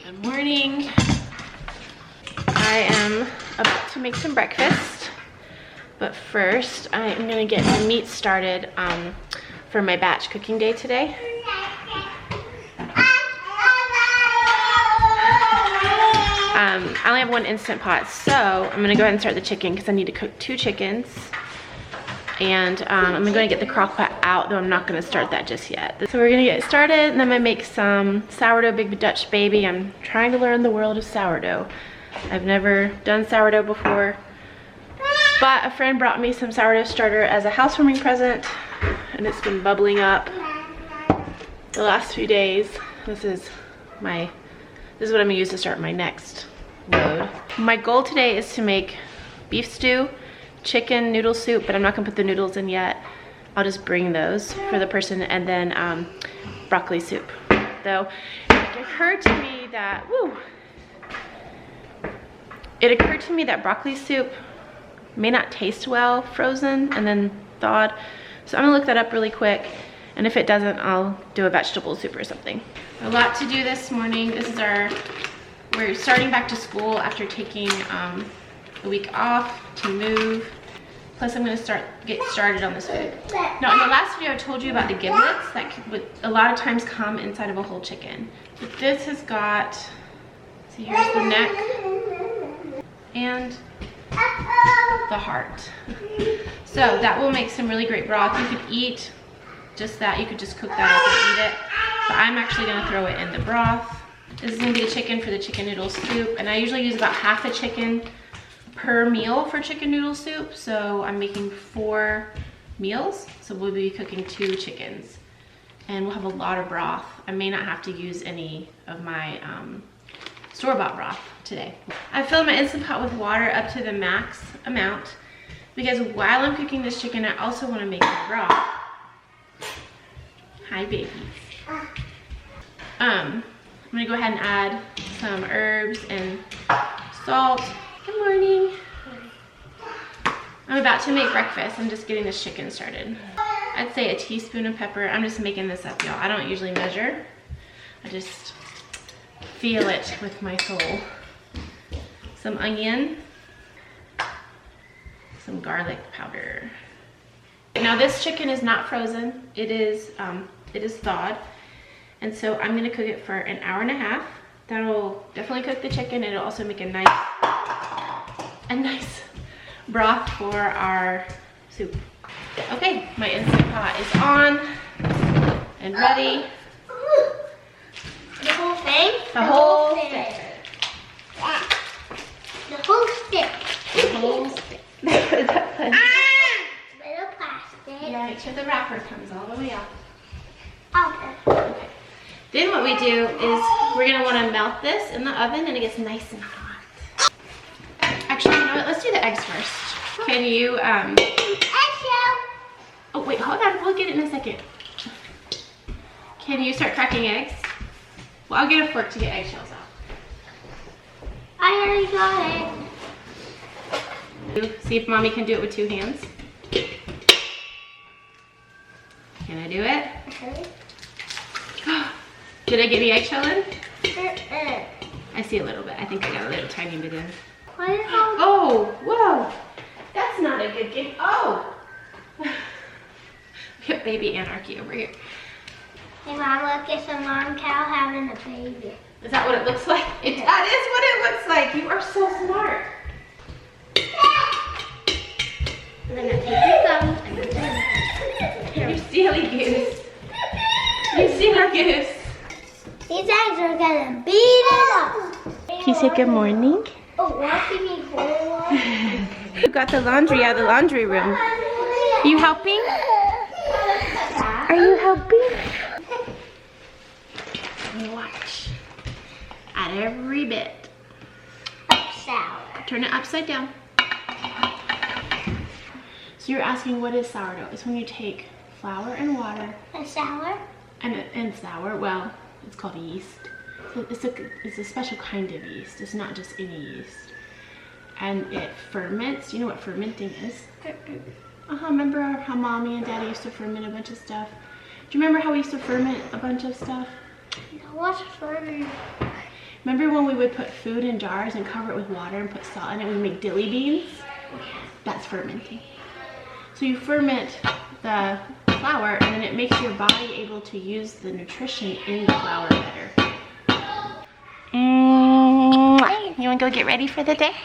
Good morning. I am about to make some breakfast, but first I am gonna get the meat started for my batch cooking day today. I only have one Instant Pot, so I'm gonna go ahead and start the chicken because I need to cook 2 chickens. And I'm gonna get the crock pot out, though I'm not gonna start that just yet. So we're gonna get started, and I'm gonna make some sourdough Big Dutch Baby. I'm trying to learn the world of sourdough. I've never done sourdough before, but a friend brought me some sourdough starter as a housewarming present, and it's been bubbling up the last few days. This is what I'm gonna use to start my next load. My goal today is to make beef stew, chicken noodle soup, but I'm not gonna put the noodles in yet. I'll just bring those for the person, and then broccoli soup. Though it occurred to me that broccoli soup may not taste well frozen and then thawed. So I'm gonna look that up really quick, and if it doesn't, I'll do a vegetable soup or something. A lot to do this morning. We're starting back to school after taking a week off to move. Plus I'm gonna get started on this food. Now in the last video I told you about the giblets that would a lot of times come inside of a whole chicken. But this has got, see, here's the neck and the heart. So that will make some really great broth. You could eat just that, you could just cook that up and eat it. But I'm actually gonna throw it in the broth. This is gonna be the chicken for the chicken noodle soup, and I usually use about half a chicken per meal for chicken noodle soup, so I'm making 4 meals, so we'll be cooking 2 chickens, and we'll have a lot of broth. I may not have to use any of my store-bought broth today. I filled my Instant Pot with water up to the max amount because while I'm cooking this chicken, I also want to make the broth. Hi, babies. I'm gonna go ahead and add some herbs and salt. Good morning. I'm about to make breakfast. I'm just getting this chicken started. I'd say a teaspoon of pepper. I'm just making this up, y'all. I don't usually measure. I just feel it with my soul. Some onion. Some garlic powder. Now this chicken is not frozen. It is thawed. And so I'm gonna cook it for an hour and a half. That'll definitely cook the chicken. It'll also make a nice broth for our soup. Okay, my Instant Pot is on and ready. The whole thing? The whole stick. The whole stick. The whole stick. Little plastic. Yeah, make sure the wrapper comes all the way out. Okay. Then what we do is we're gonna wanna melt this in the oven and it gets nice and hot. Actually, you know what? Let's do the eggs first. Can you, Eggshell. oh wait, hold on, we'll get it in a second. Can you start cracking eggs? Well, I'll get a fork to get eggshells out. I already got it. See if mommy can do it with 2 hands. Can I do it? Did I get the eggshell in? I see a little bit. I think I got a little tiny bit in. Oh, whoa. That's not a good game. Oh. We have baby anarchy over here. Hey Mom, look, it's a mom cow having a baby. Is that what it looks like? That is what it looks like. You are so smart. I'm gonna take your thumb. You silly goose. You silly goose. These eggs are gonna beat it up. Can you say good morning? Oh, washing me whole. You got the laundry out of the laundry room. You helping? Are you helping? Watch. Add every bit. Sour. Turn it upside down. So you're asking what is sourdough? It's when you take flour and water. And sour? And sour, well, it's called yeast. So it's a special kind of yeast. It's not just any yeast. And it ferments. You know what fermenting is? Remember how mommy and daddy used to ferment a bunch of stuff? Do you remember how we used to ferment a bunch of stuff? What's ferment? Remember when we would put food in jars and cover it with water and put salt in it, we make dilly beans? That's fermenting. So you ferment the flour and then it makes your body able to use the nutrition in the flour better. You wanna go get ready for the day?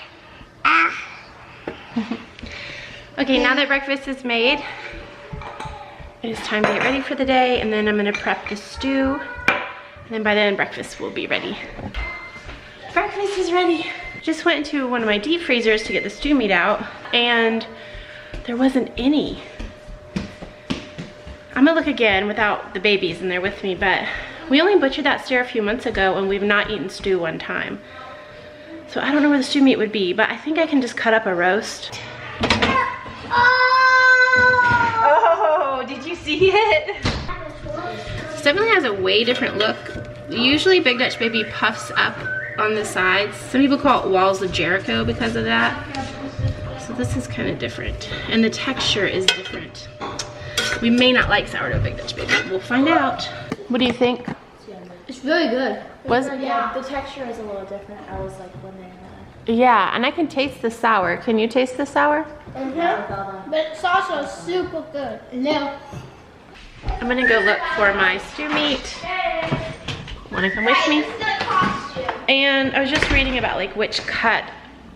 Okay, now that breakfast is made, it is time to get ready for the day, and then I'm gonna prep the stew, and then by then breakfast will be ready. Breakfast is ready. Just went into one of my deep freezers to get the stew meat out, and there wasn't any. I'm gonna look again without the babies and they're with me, but we only butchered that steer a few months ago and we've not eaten stew one time. So I don't know where the stew meat would be, but I think I can just cut up a roast. Oh, did you see it? This definitely has a way different look. Usually Big Dutch Baby puffs up on the sides. Some people call it walls of Jericho because of that. So this is kind of different. And the texture is different. We may not like sourdough Big Dutch Baby. We'll find out. What do you think? It's really good. Was it? Yeah, the texture is a little different. I was like when they Yeah, and I can taste the sour. Can you taste the sour? But it's also super good. No. I'm gonna go look for my stew meat. Wanna come with me? And I was just reading about like which cut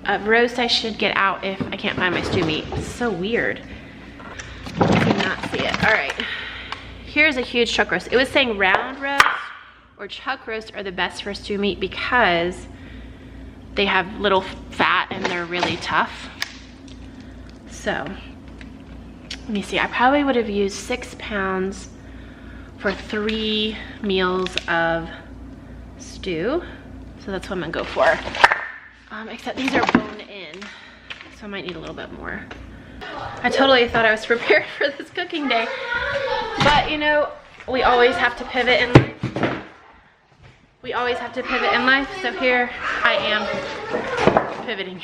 of roast I should get out if I can't find my stew meat. It's so weird. I cannot see it. All right, here's a huge chuck roast. It was saying round roast or chuck roast are the best for stew meat because they have little fat and they're really tough. So, let me see, I probably would have used 6 pounds for 3 meals of stew. So that's what I'm gonna go for. Except these are bone in, so I might need a little bit more. I totally thought I was prepared for this cooking day. But you know, we always have to pivot in life. We always have to pivot in life, so here I am pivoting.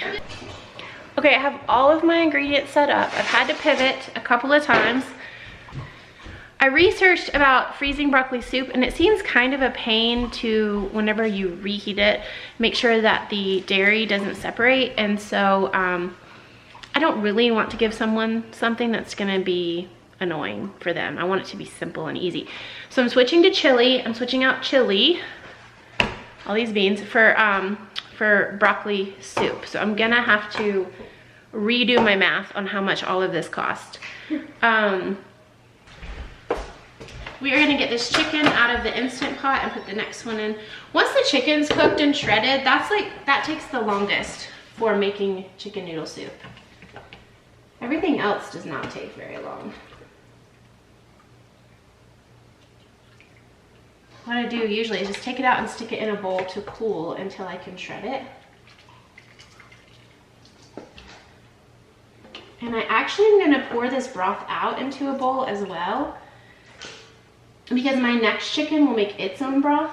Okay, I have all of my ingredients set up. I've had to pivot a couple of times. I researched about freezing broccoli soup and it seems kind of a pain to, whenever you reheat it, make sure that the dairy doesn't separate. And so I don't really want to give someone something that's gonna be annoying for them. I want it to be simple and easy. So I'm switching to chili. I'm switching out chili, all these beans, for broccoli soup. So I'm gonna have to redo my math on how much all of this cost. We are gonna get this chicken out of the Instant Pot and put the next one in. Once the chicken's cooked and shredded, that takes the longest for making chicken noodle soup. Everything else does not take very long. What I do usually is just take it out and stick it in a bowl to cool until I can shred it. And I actually am gonna pour this broth out into a bowl as well, because my next chicken will make its own broth.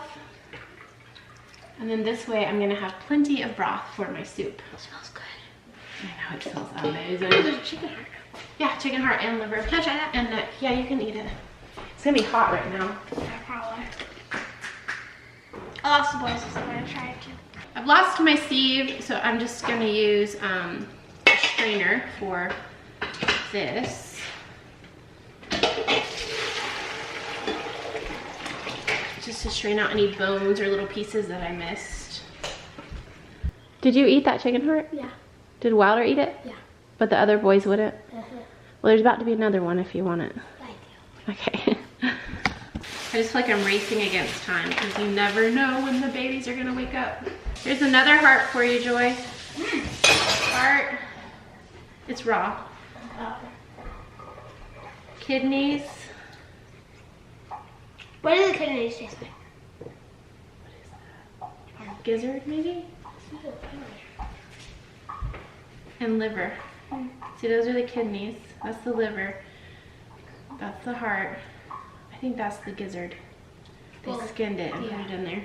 And then this way I'm gonna have plenty of broth for my soup. It smells good. I know, it smells amazing. There's a chicken heart. Yeah, chicken heart and liver. Can I try that? And yeah, you can eat it. It's gonna be hot right now. Yeah, probably. I lost the boys, so I'm gonna try it too. I've lost my sieve, so I'm just gonna use a strainer for this. Just to strain out any bones or little pieces that I missed. Did you eat that chicken heart? Yeah. Did Wilder eat it? Yeah. But the other boys wouldn't? Uh-huh. Well, there's about to be another one if you want it. I do. Okay. I just feel like I'm racing against time because you never know when the babies are gonna wake up. Here's another heart for you, Joy. Heart. It's raw. Kidneys. What do the kidneys taste like? Gizzard, maybe? And liver. See, those are the kidneys. That's the liver. That's the heart. I think that's the gizzard. They skinned it and put it in there.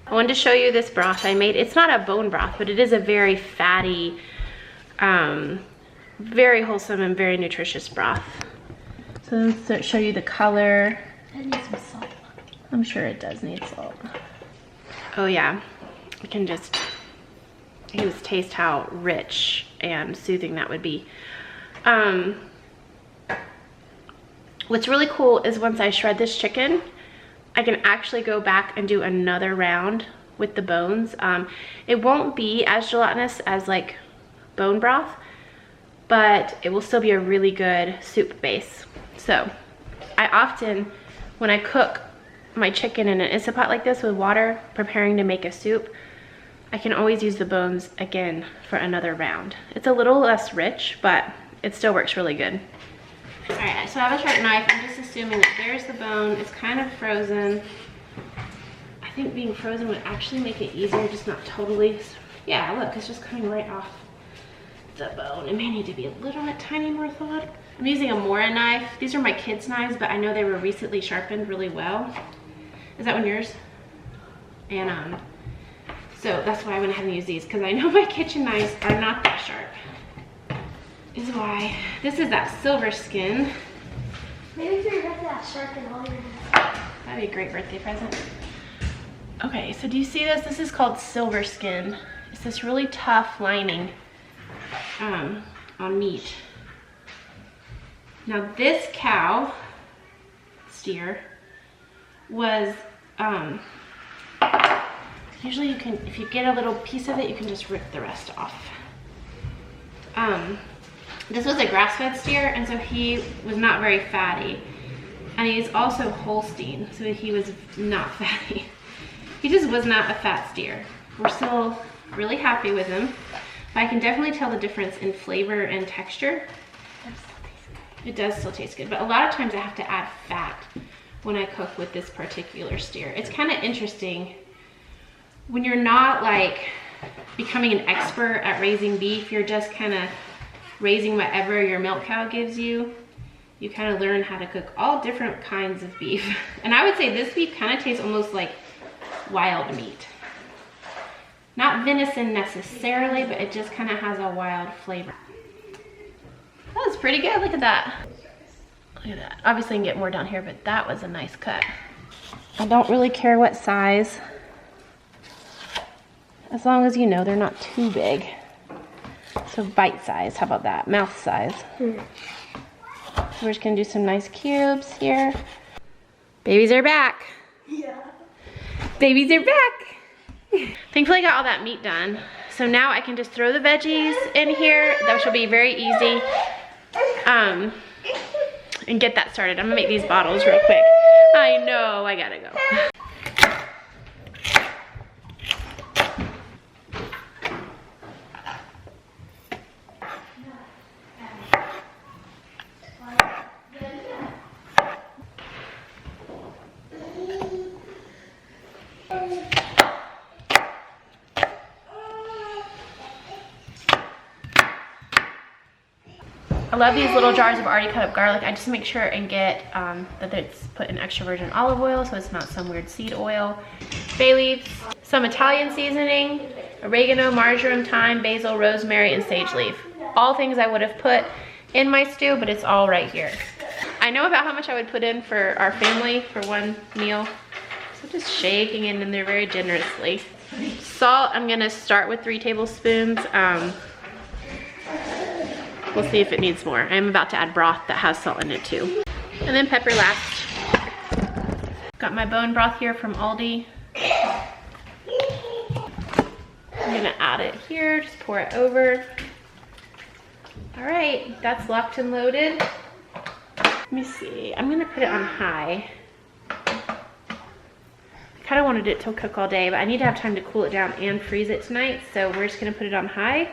I wanted to show you this broth I made. It's not a bone broth, but it is a very fatty, very wholesome and very nutritious broth. So let's show you the color. It needs some salt. I'm sure it does need salt. Oh yeah. you can just taste how rich and soothing that would be. What's really cool is once I shred this chicken, I can actually go back and do another round with the bones. It won't be as gelatinous as like bone broth, but it will still be a really good soup base. So I often, when I cook my chicken in an Instant Pot like this with water, preparing to make a soup, I can always use the bones again for another round. It's a little less rich, but it still works really good. All right, so I have a sharp knife. I'm just assuming that there's the bone. It's kind of frozen. I think being frozen would actually make it easier, just not totally. Yeah, look, it's just coming right off the bone. It may need to be a little bit tiny more thawed. I'm using a Mora knife. These are my kids' knives, but I know they were recently sharpened really well. Is that one yours? And so that's why I went ahead and used these, because I know my kitchen knives are not that sharp. Is why. This is that silver skin. Maybe if you got that sharpen all your That'd be a great birthday present. Okay, so do you see this? This is called silver skin. It's this really tough lining on meat. Now this cow, steer, was, usually you can, if you get a little piece of it, you can just rip the rest off. This was a grass-fed steer, and so he was not very fatty. And he's also Holstein, so he was not fatty. He just was not a fat steer. We're still really happy with him, but I can definitely tell the difference in flavor and texture. It does still taste good, but a lot of times I have to add fat when I cook with this particular steer. It's kind of interesting. When you're not like becoming an expert at raising beef, you're just kind of raising whatever your milk cow gives you. You kind of learn how to cook all different kinds of beef. And I would say this beef kind of tastes almost like wild meat. Not venison necessarily, but it just kind of has a wild flavor. That was pretty good, look at that. Look at that. Obviously I can get more down here, but that was a nice cut. I don't really care what size, as long as you know they're not too big. So bite size, how about that? Mouth size. So we're just gonna do some nice cubes here. Babies are back. Yeah. Babies are back. Thankfully I got all that meat done. So now I can just throw the veggies in here. That should be very easy. And get that started. I'm gonna make these bottles real quick. I know, I gotta go. I love these little jars of already cut up garlic. I just make sure and get that it's put in extra virgin olive oil so it's not some weird seed oil. Bay leaves, some Italian seasoning, oregano, marjoram, thyme, basil, rosemary, and sage leaf. All things I would have put in my stew, but it's all right here. I know about how much I would put in for our family for one meal. So just shaking it in there very generously. Salt, I'm gonna start with 3 tablespoons. We'll see if it needs more. I'm about to add broth that has salt in it too. And then pepper last. Got my bone broth here from Aldi. I'm gonna add it here, just pour it over. All right, that's locked and loaded. Let me see, I'm gonna put it on high. I kind of wanted it to cook all day, but I need to have time to cool it down and freeze it tonight, so we're just gonna put it on high.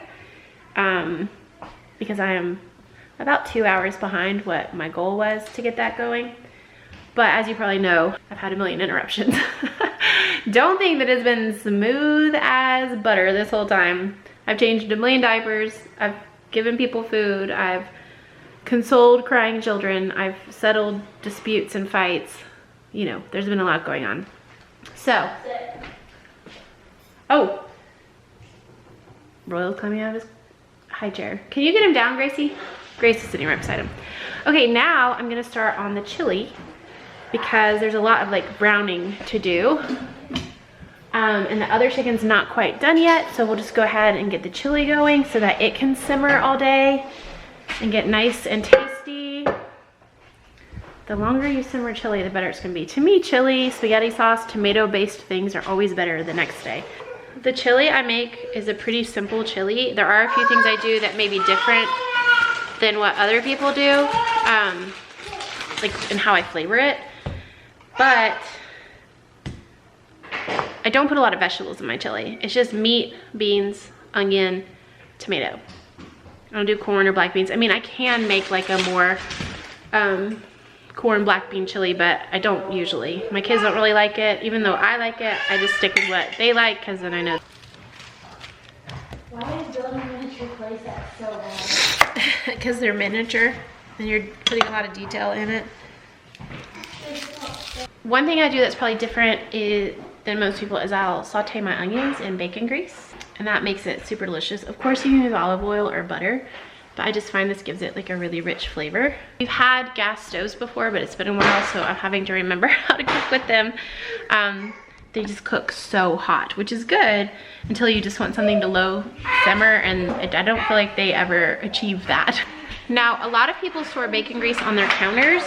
Because I am about 2 hours behind what my goal was to get that going. But as you probably know, I've had a million interruptions. Don't think that it's been smooth as butter this whole time. I've changed a million diapers, I've given people food, I've consoled crying children, I've settled disputes and fights. You know, there's been a lot going on. So, oh, Royal's coming out of his high chair. Can you get him down, Gracie? Grace is sitting right beside him. Okay, now I'm gonna start on the chili because there's a lot of like browning to do. And the other chicken's not quite done yet, so we'll just go ahead and get the chili going so that it can simmer all day and get nice and tasty. The longer you simmer chili, the better it's gonna be. To me, chili, spaghetti sauce, tomato-based things are always better the next day. The chili I make is a pretty simple chili. There are a few things I do that may be different than what other people do, like in how I flavor it. But I don't put a lot of vegetables in my chili. It's just meat, beans, onion, tomato. I don't do corn or black beans. I mean, I can make like a more corn black bean chili, but I don't usually. My kids don't really like it. Even though I like it, I just stick with what they like because then I know. Why is building a miniature playset so bad? Because they're miniature and you're putting a lot of detail in it. One thing I do that's probably different than most people is I'll saute my onions in bacon grease, and that makes it super delicious. Of course you can use olive oil or butter, but I just find this gives it like a really rich flavor. We've had gas stoves before, but it's been a while, so I'm having to remember how to cook with them. They just cook so hot, which is good until you just want something to low simmer, and I don't feel like they ever achieve that. Now, a lot of people store bacon grease on their counters,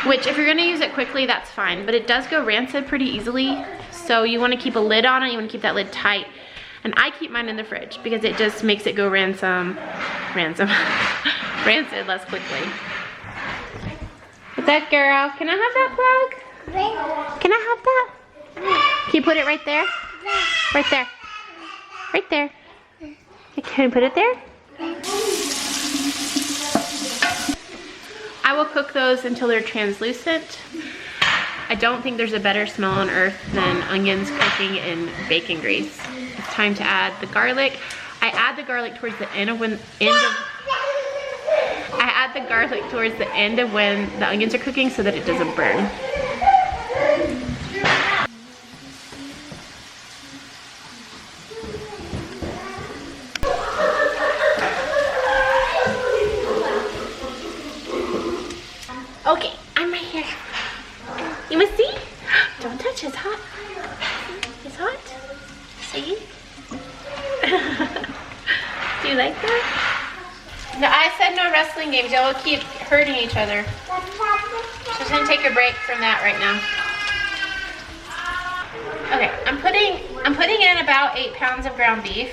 which if you're gonna use it quickly, that's fine, but it does go rancid pretty easily. So you wanna keep a lid on it, you wanna keep that lid tight. And I keep mine in the fridge because it just makes it go rancid less quickly. What's that, girl? Can I have that plug? Can I have that? Can you put it right there? Right there. Right there. Can you put it there? I will cook those until they're translucent. I don't think there's a better smell on earth than onions cooking in bacon grease. It's time to add the garlic. I add the garlic towards the end of when the onions are cooking so that it doesn't burn. Okay, I'm right here. You must see? Don't touch, it's hot. It's hot. See? Do you like that? No, I said no wrestling games. Y'all will keep hurting each other. Just gonna take a break from that right now. Okay, I'm putting in about 8 pounds of ground beef.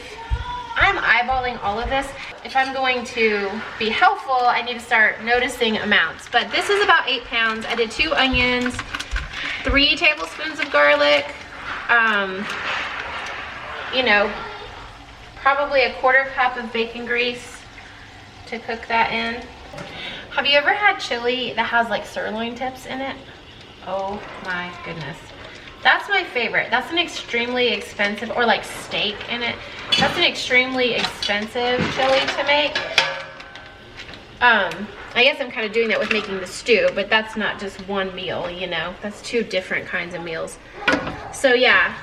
I'm eyeballing all of this. If I'm going to be helpful, I need to start noticing amounts. But this is about 8 pounds. I did 2 onions, 3 tablespoons of garlic, you know, probably a 1/4 cup of bacon grease to cook that in. Have you ever had chili that has like sirloin tips in it? Oh my goodness. That's my favorite. That's an extremely expensive, or like steak in it. That's an extremely expensive chili to make. I guess I'm kind of doing that with making the stew, but that's not just one meal, you know. That's 2 different kinds of meals. So yeah,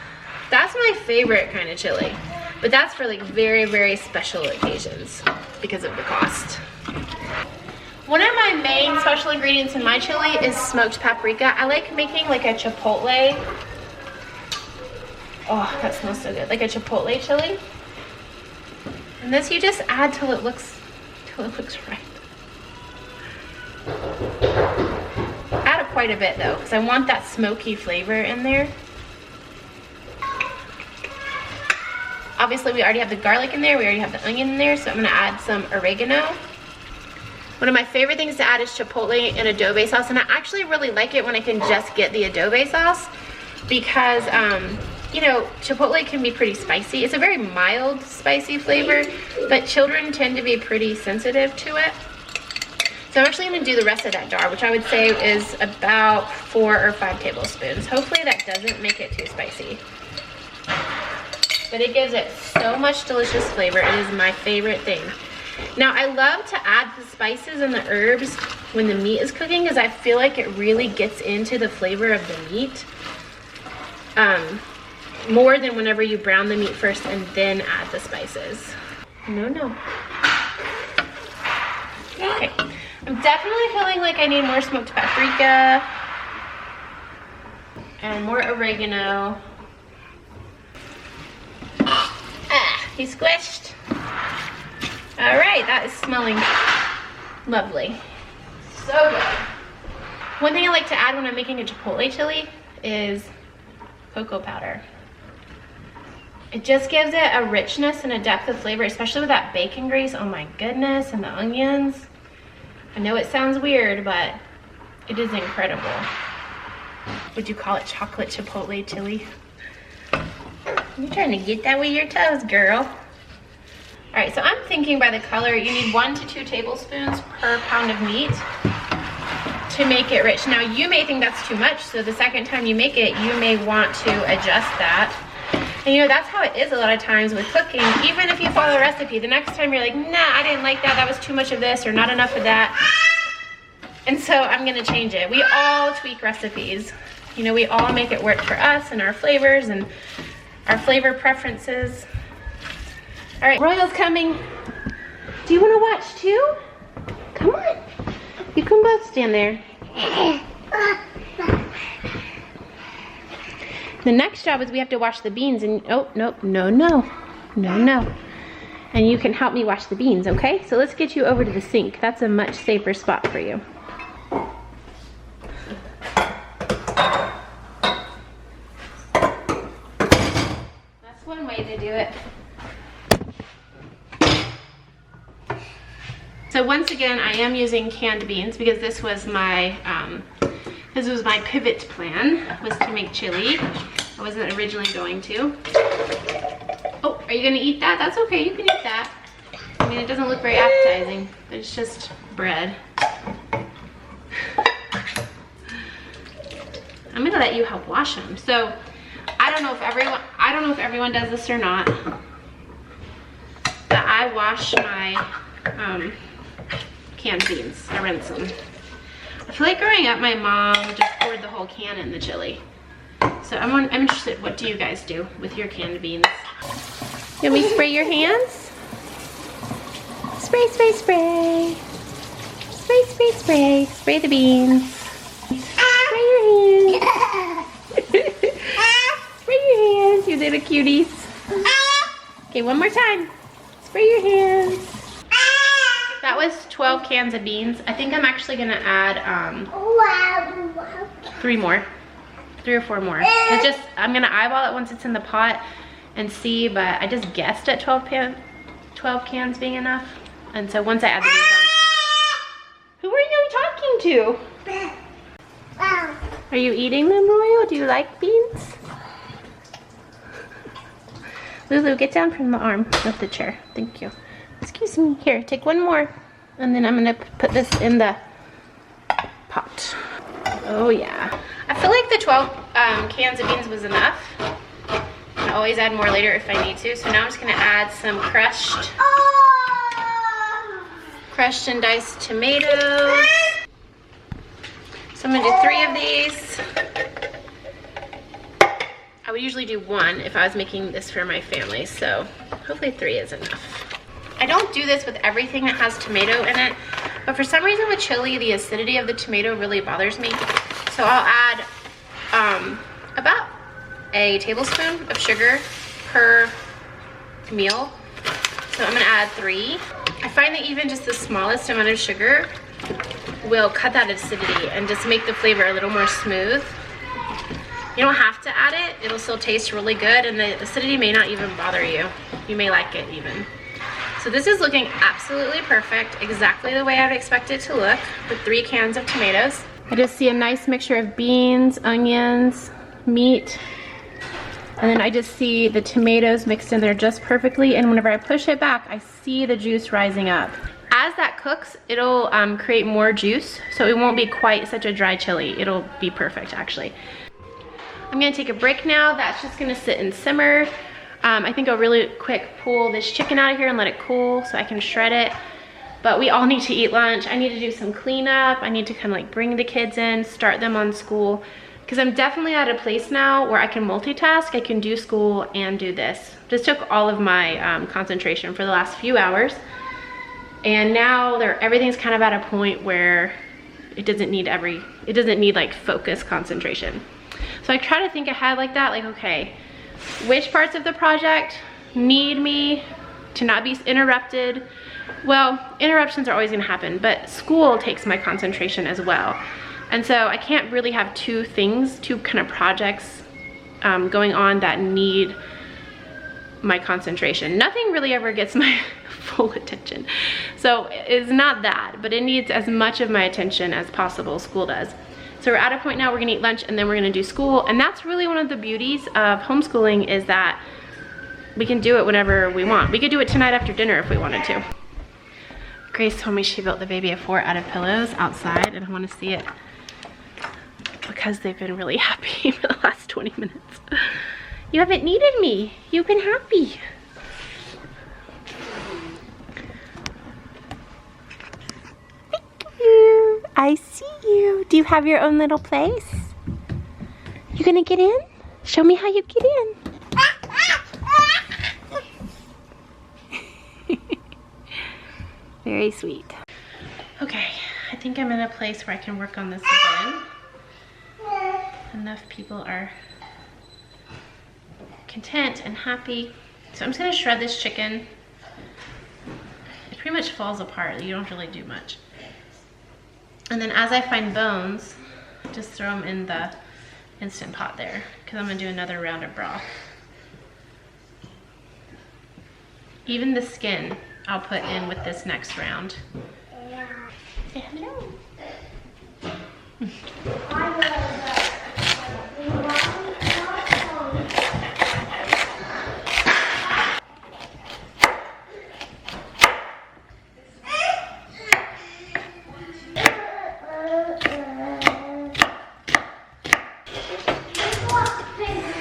that's my favorite kind of chili. But that's for like very, very special occasions because of the cost. One of my main special ingredients in my chili is smoked paprika. I like making like a chipotle. Oh, that smells so good. Like a chipotle chili. And this you just add till it looks right. Add quite a bit though, because I want that smoky flavor in there. Obviously we already have the garlic in there, we already have the onion in there, so I'm gonna add some oregano. One of my favorite things to add is chipotle and adobe sauce, and I actually really like it when I can just get the adobe sauce because, you know, chipotle can be pretty spicy. It's a very mild spicy flavor, but children tend to be pretty sensitive to it. So I'm actually gonna do the rest of that jar, which I would say is about 4 or 5 tablespoons. Hopefully that doesn't make it too spicy. But it gives it so much delicious flavor. It is my favorite thing. Now I love to add the spices and the herbs when the meat is cooking because I feel like it really gets into the flavor of the meat. More than whenever you brown the meat first and then add the spices. No. Okay, I'm definitely feeling like I need more smoked paprika and more oregano. He's squished. All right, that is smelling lovely. So good. One thing I like to add when I'm making a chipotle chili is cocoa powder. It just gives it a richness and a depth of flavor, especially with that bacon grease. Oh my goodness, and the onions. I know it sounds weird, but it is incredible. Would you call it chocolate chipotle chili? You're trying to get that with your toes, girl. All right, so I'm thinking by the color, you need 1 to 2 tablespoons per pound of meat to make it rich. Now, you may think that's too much, so the second time you make it, you may want to adjust that. And you know, that's how it is a lot of times with cooking. Even if you follow a recipe, the next time you're like, nah, I didn't like that. That was too much of this or not enough of that. And so I'm gonna change it. We all tweak recipes. You know, we all make it work for us and our flavors and our flavor preferences. All right, Royal's coming. Do you wanna watch too? Come on. You can both stand there. The next job is we have to wash the beans and, oh, nope, no. And you can help me wash the beans, okay? So let's get you over to the sink. That's a much safer spot for you. That's one way to do it. So once again, I am using canned beans because this was my pivot plan, was to make chili. I wasn't originally going to. Oh, are you gonna eat that? That's okay, you can eat that. I mean, it doesn't look very appetizing, but it's just bread. I'm gonna let you help wash them. So I don't know if everyone does this or not, but I wash my canned beans. I rinse them. I feel like growing up, my mom just poured the whole can in the chili. So I'm interested, what do you guys do with your canned beans? Can we spray your hands? Spray, spray, spray. Spray, spray, spray. Spray the beans. Spray your hands. Spray your hands, you little cuties. Okay, one more time. Spray your hands. That was 12 cans of beans. I think I'm actually gonna add 3 or 4 more. I'm gonna eyeball it once it's in the pot and see, but I just guessed at 12 cans being enough. And so once I add the beans on. Who are you talking to? Are you eating them, Royal? Do you like beans? Lulu, get down from the arm of the chair. Thank you. Excuse me. Here, take one more. And then I'm gonna put this in the pot. Oh yeah. I feel like the 12 cans of beans was enough. I always add more later if I need to. So now I'm just gonna add some crushed and diced tomatoes. So I'm gonna do 3 of these. I would usually do 1 if I was making this for my family. So hopefully 3 is enough. I don't do this with everything that has tomato in it, but for some reason with chili, the acidity of the tomato really bothers me. So I'll add about a tablespoon of sugar per meal. So I'm gonna add 3. I find that even just the smallest amount of sugar will cut that acidity and just make the flavor a little more smooth. You don't have to add it, it'll still taste really good, and the acidity may not even bother you. You may like it even. So this is looking absolutely perfect, exactly the way I would expect it to look, with 3 cans of tomatoes. I just see a nice mixture of beans, onions, meat, and then I just see the tomatoes mixed in there just perfectly, and whenever I push it back, I see the juice rising up. As that cooks, it'll create more juice, so it won't be quite such a dry chili. It'll be perfect, actually. I'm gonna take a break now. That's just gonna sit and simmer. I think I'll really quick pull this chicken out of here and let it cool so I can shred it. But we all need to eat lunch. I need to do some cleanup. I need to kind of like bring the kids in, start them on school. Because I'm definitely at a place now where I can multitask. I can do school and do this. Just took all of my concentration for the last few hours. And now everything's kind of at a point where it doesn't need like focused concentration. So I try to think ahead like that, like, okay, which parts of the project need me to not be interrupted. Well, interruptions are always gonna happen, but school takes my concentration as well. And so I can't really have two kind of projects going on that need my concentration. Nothing really ever gets my full attention. So it's not that, but it needs as much of my attention as possible. School does. So we're at a point now, we're gonna eat lunch and then we're gonna do school. And that's really one of the beauties of homeschooling, is that we can do it whenever we want. We could do it tonight after dinner if we wanted to. Grace told me she built the baby a fort out of pillows outside, and I wanna see it because they've been really happy for the last 20 minutes. You haven't needed me. You've been happy. Thank you. I see you. Do you have your own little place? You gonna get in? Show me how you get in. Very sweet. Okay, I think I'm in a place where I can work on this again. Enough people are content and happy. So I'm just gonna shred this chicken. It pretty much falls apart. You don't really do much. And then as I find bones, just throw them in the Instant Pot there, because I'm gonna do another round of broth. Even the skin I'll put in with this next round. Say hello.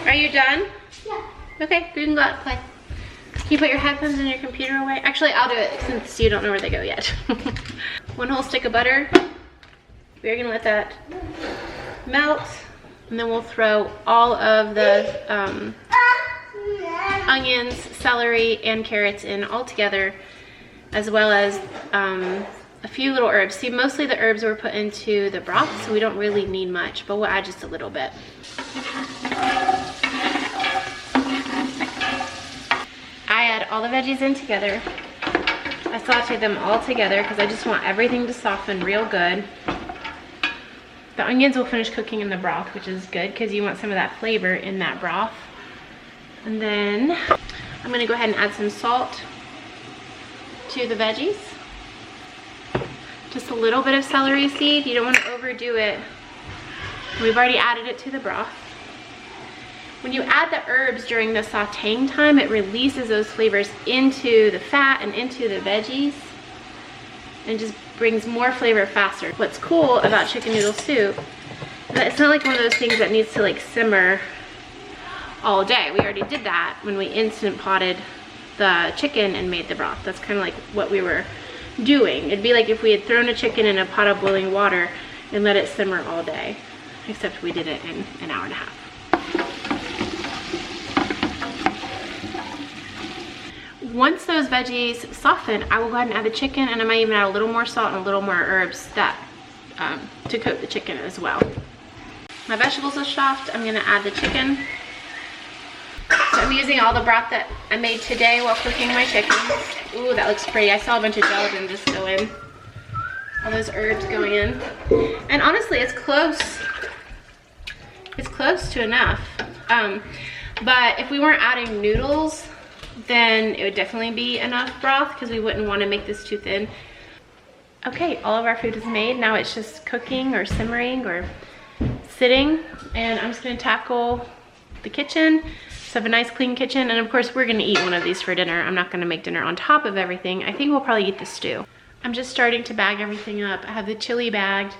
Are you done? Yeah. Okay, you can go out and play. Can you put your headphones and your computer away? Actually, I'll do it since you don't know where they go yet. 1 whole stick of butter. We're gonna let that melt, and then we'll throw all of the onions, celery, and carrots in all together, as well as a few little herbs. See, mostly the herbs were put into the broth, so we don't really need much, but we'll add just a little bit. I add all the veggies in together. I saute them all together because I just want everything to soften real good. The onions will finish cooking in the broth, which is good because you want some of that flavor in that broth. And then I'm gonna go ahead and add some salt to the veggies. Just a little bit of celery seed. You don't want to overdo it. We've already added it to the broth. When you add the herbs during the sauteing time, it releases those flavors into the fat and into the veggies and just brings more flavor faster. What's cool about chicken noodle soup is that it's not like one of those things that needs to like simmer all day. We already did that when we Instant Potted the chicken and made the broth. That's kind of like what we were doing. It'd be like if we had thrown a chicken in a pot of boiling water and let it simmer all day, except we did it in an hour and a half. Once those veggies soften, I will go ahead and add the chicken, and I might even add a little more salt and a little more herbs that to coat the chicken as well. My vegetables are soft. I'm gonna add the chicken. So I'm using all the broth that I made today while cooking my chicken. Ooh, that looks pretty. I saw a bunch of gelatin just go in. All those herbs going in. And honestly, it's close. It's close to enough. But if we weren't adding noodles, then it would definitely be enough broth because we wouldn't want to make this too thin. Okay, all of our food is made. Now it's just cooking or simmering or sitting. And I'm just gonna tackle the kitchen. So I have a nice clean kitchen. And of course we're gonna eat one of these for dinner. I'm not gonna make dinner on top of everything. I think we'll probably eat the stew. I'm just starting to bag everything up. I have the chili bagged.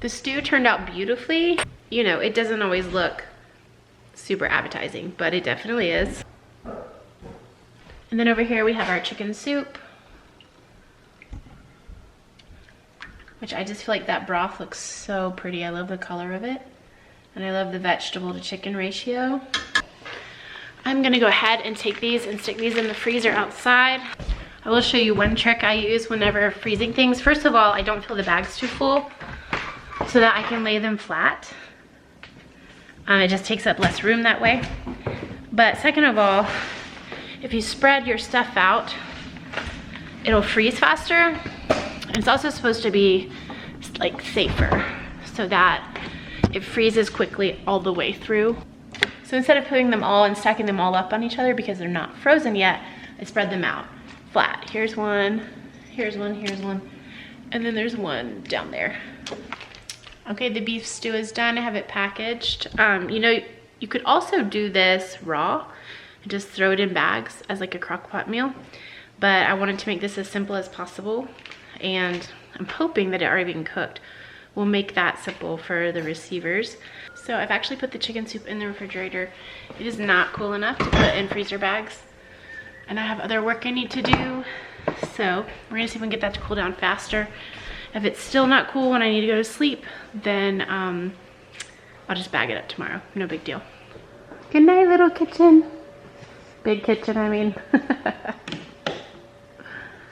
The stew turned out beautifully. You know, it doesn't always look super appetizing, but it definitely is. And then over here we have our chicken soup, which I just feel like that broth looks so pretty. I love the color of it. And I love the vegetable to chicken ratio. I'm gonna go ahead and take these and stick these in the freezer outside. I will show you one trick I use whenever freezing things. First of all, I don't fill the bags too full so that I can lay them flat. It just takes up less room that way. But second of all, if you spread your stuff out, it'll freeze faster. And it's also supposed to be like safer so that it freezes quickly all the way through. So instead of putting them all and stacking them all up on each other because they're not frozen yet, I spread them out flat. Here's one, here's one, here's one, and then there's one down there. Okay, the beef stew is done. I have it packaged. You know, you could also do this raw and just throw it in bags as like a crock pot meal. But I wanted to make this as simple as possible. And I'm hoping that it already been cooked will make that simple for the receivers. So I've actually put the chicken soup in the refrigerator. It is not cool enough to put in freezer bags. And I have other work I need to do. So we're gonna see if we can get that to cool down faster. If it's still not cool when I need to go to sleep, then I'll just bag it up tomorrow. No big deal. Good night, little kitchen. Big kitchen, I mean.